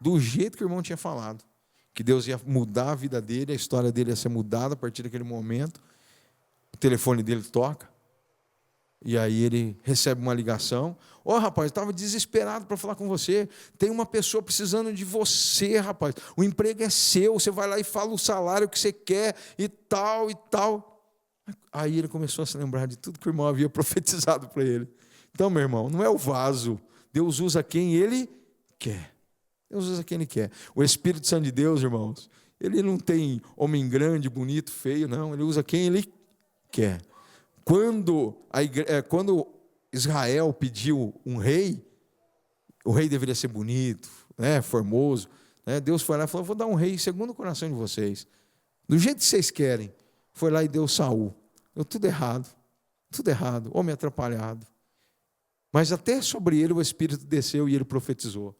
do jeito que o irmão tinha falado, que Deus ia mudar a vida dele, a história dele ia ser mudada a partir daquele momento. O telefone dele toca, e aí ele recebe uma ligação. Rapaz, eu estava desesperado para falar com você, tem uma pessoa precisando de você, rapaz, o emprego é seu, você vai lá e fala o salário que você quer, e tal, e tal. Aí ele começou a se lembrar de tudo que o irmão havia profetizado para ele. Então, meu irmão, não é o vaso, Deus usa quem Ele quer. Deus usa quem Ele quer. O Espírito Santo de Deus, irmãos, Ele não tem homem grande, bonito, feio, não, Ele usa quem Ele quer. Quando Israel pediu um rei, o rei deveria ser bonito, né, formoso, né? Deus foi lá e falou, vou dar um rei segundo o coração de vocês, do jeito que vocês querem. Foi lá e deu Saul. Deu tudo errado, homem atrapalhado. Mas até sobre ele o Espírito desceu e ele profetizou.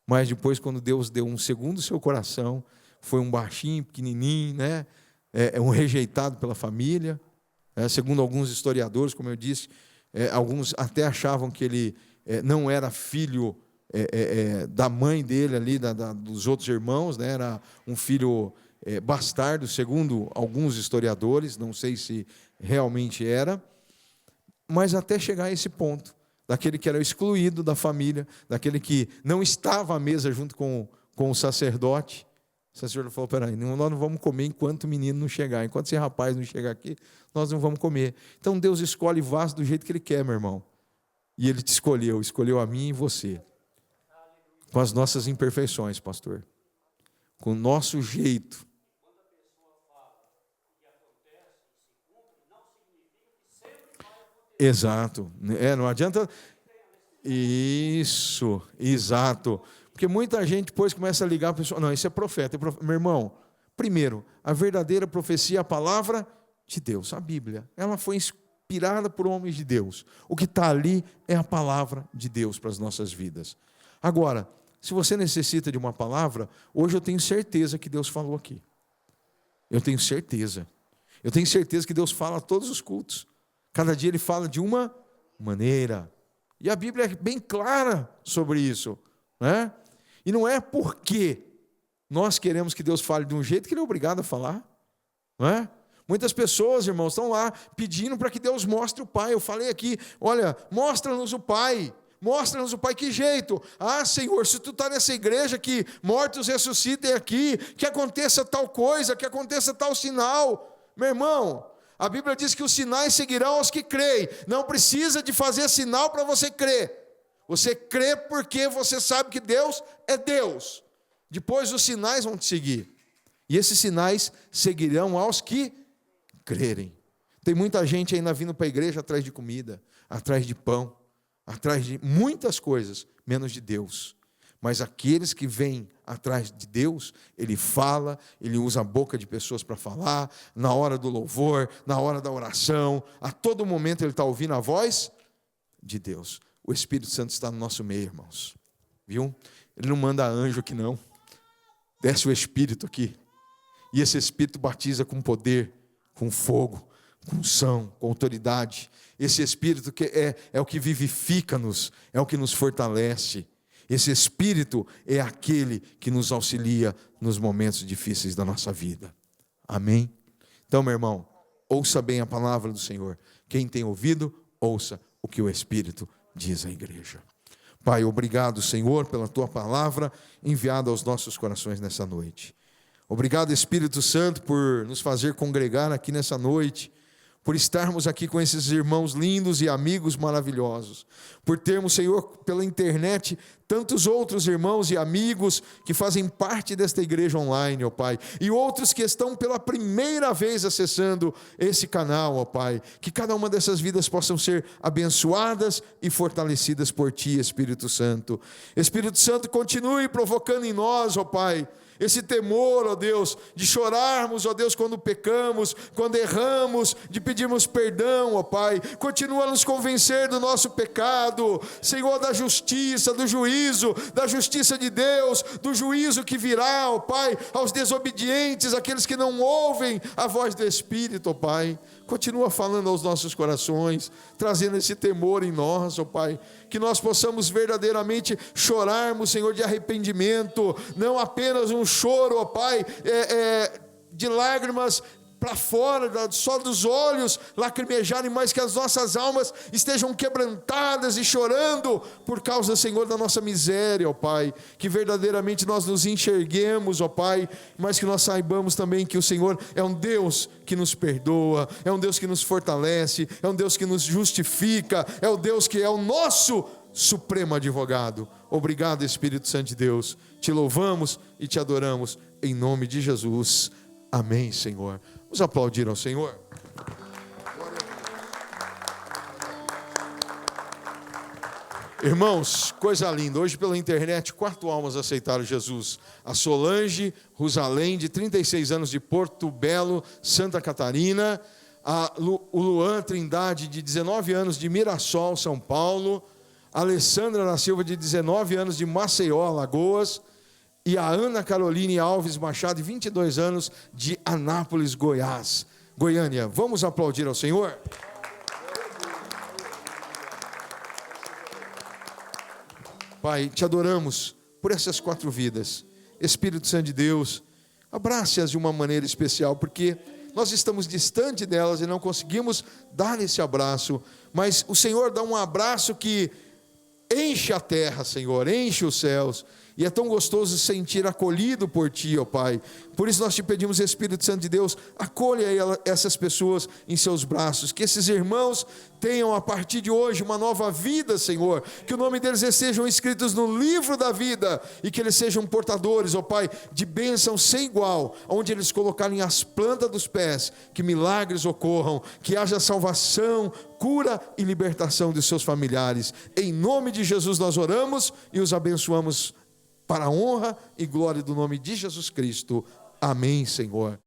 Mas depois, quando Deus deu um segundo seu coração, foi um baixinho, pequenininho, né? Um rejeitado pela família. Segundo alguns historiadores, como eu disse, alguns até achavam que ele não era filho da mãe dele ali, dos outros irmãos, né? Era um filho bastardo, segundo alguns historiadores, não sei se realmente era, mas até chegar a esse ponto, daquele que era excluído da família, daquele que não estava à mesa junto com o sacerdote. O sacerdote falou, peraí, nós não vamos comer enquanto o menino não chegar, enquanto esse rapaz não chegar aqui, nós não vamos comer. Então Deus escolhe vaso do jeito que Ele quer, meu irmão. E Ele te escolheu a mim e você, com as nossas imperfeições, pastor, com o nosso jeito. Exato, não adianta. Isso, exato. Porque muita gente depois começa a ligar para a pessoa, não, isso é profeta. Meu irmão, primeiro, a verdadeira profecia é a palavra de Deus, a Bíblia. Ela foi inspirada por homens de Deus. O que está ali é a palavra de Deus para as nossas vidas. Agora, se você necessita de uma palavra, hoje eu tenho certeza que Deus falou aqui. Eu tenho certeza. Eu tenho certeza que Deus fala a todos os cultos. Cada dia Ele fala de uma maneira. E a Bíblia é bem clara sobre isso, né? E não é porque nós queremos que Deus fale de um jeito que Ele é obrigado a falar, não é? Muitas pessoas, irmãos, estão lá pedindo para que Deus mostre o Pai. Eu falei aqui, olha, mostra-nos o Pai, Mostra-nos, ó Pai, que jeito. Ah, Senhor, se Tu está nessa igreja, que mortos ressuscitem aqui, que aconteça tal coisa, que aconteça tal sinal. Meu irmão, a Bíblia diz que os sinais seguirão aos que creem. Não precisa de fazer sinal para você crer. Você crê porque você sabe que Deus é Deus. Depois os sinais vão te seguir. E esses sinais seguirão aos que crerem. Tem muita gente ainda vindo para a igreja atrás de comida, atrás de pão, atrás de muitas coisas, menos de Deus. Mas aqueles que vêm atrás de Deus, Ele fala, Ele usa a boca de pessoas para falar, na hora do louvor, na hora da oração, a todo momento Ele está ouvindo a voz de Deus. O Espírito Santo está no nosso meio, irmãos. Viu? Ele não manda anjo aqui não. Desce o Espírito aqui. E esse Espírito batiza com poder, com fogo, com unção, com autoridade. Esse Espírito que é o que vivifica-nos, é o que nos fortalece. Esse Espírito é aquele que nos auxilia nos momentos difíceis da nossa vida. Amém? Então, meu irmão, ouça bem a palavra do Senhor. Quem tem ouvido, ouça o que o Espírito diz à igreja. Pai, obrigado, Senhor, pela Tua palavra enviada aos nossos corações nessa noite. Obrigado, Espírito Santo, por nos fazer congregar aqui nessa noite, por estarmos aqui com esses irmãos lindos e amigos maravilhosos, por termos, Senhor, pela internet, tantos outros irmãos e amigos que fazem parte desta igreja online, ó Pai, e outros que estão pela primeira vez acessando esse canal, ó Pai, que cada uma dessas vidas possam ser abençoadas e fortalecidas por Ti, Espírito Santo. Espírito Santo, continue provocando em nós, ó Pai, esse temor, ó Deus, de chorarmos, ó Deus, quando pecamos, quando erramos, de pedirmos perdão, ó Pai. Continua a nos convencer do nosso pecado, Senhor, da justiça, do juízo, da justiça de Deus, do juízo que virá, ó Pai, aos desobedientes, aqueles que não ouvem a voz do Espírito, ó Pai. Continua falando aos nossos corações, trazendo esse temor em nós, ó Pai, que nós possamos verdadeiramente chorarmos, Senhor, de arrependimento, não apenas um choro, ó Pai, de lágrimas para fora, só dos olhos lacrimejarem, mas que as nossas almas estejam quebrantadas e chorando por causa, Senhor, da nossa miséria, ó Pai, que verdadeiramente nós nos enxerguemos, ó Pai, mas que nós saibamos também que o Senhor é um Deus que nos perdoa, é um Deus que nos fortalece, é um Deus que nos justifica, é o Deus que é o nosso supremo advogado. Obrigado, Espírito Santo de Deus, te louvamos e te adoramos, em nome de Jesus, amém, Senhor. Vamos aplaudir ao Senhor. Irmãos, coisa linda, hoje pela internet 4 almas aceitaram Jesus. A Solange Rosalém, de 36 anos, de Porto Belo, Santa Catarina. O Luan Trindade, de 19 anos, de Mirassol, São Paulo. A Alessandra da Silva, de 19 anos, de Maceió, Alagoas. E a Ana Caroline Alves Machado, de 22 anos, de Anápolis, Goiânia. Vamos aplaudir ao Senhor? Pai, te adoramos por essas 4 vidas. Espírito Santo de Deus, abrace-as de uma maneira especial, porque nós estamos distante delas e não conseguimos dar esse abraço, mas o Senhor dá um abraço que enche a terra, Senhor, enche os céus. E é tão gostoso sentir acolhido por Ti, ó Pai. Por isso nós te pedimos, Espírito Santo de Deus, acolha essas pessoas em seus braços. Que esses irmãos tenham a partir de hoje uma nova vida, Senhor. Que o nome deles estejam escritos no livro da vida. E que eles sejam portadores, ó Pai, de bênção sem igual. Onde eles colocarem as plantas dos pés. Que milagres ocorram. Que haja salvação, cura e libertação de seus familiares. Em nome de Jesus nós oramos e os abençoamos para a honra e glória do nome de Jesus Cristo. Amém, Senhor.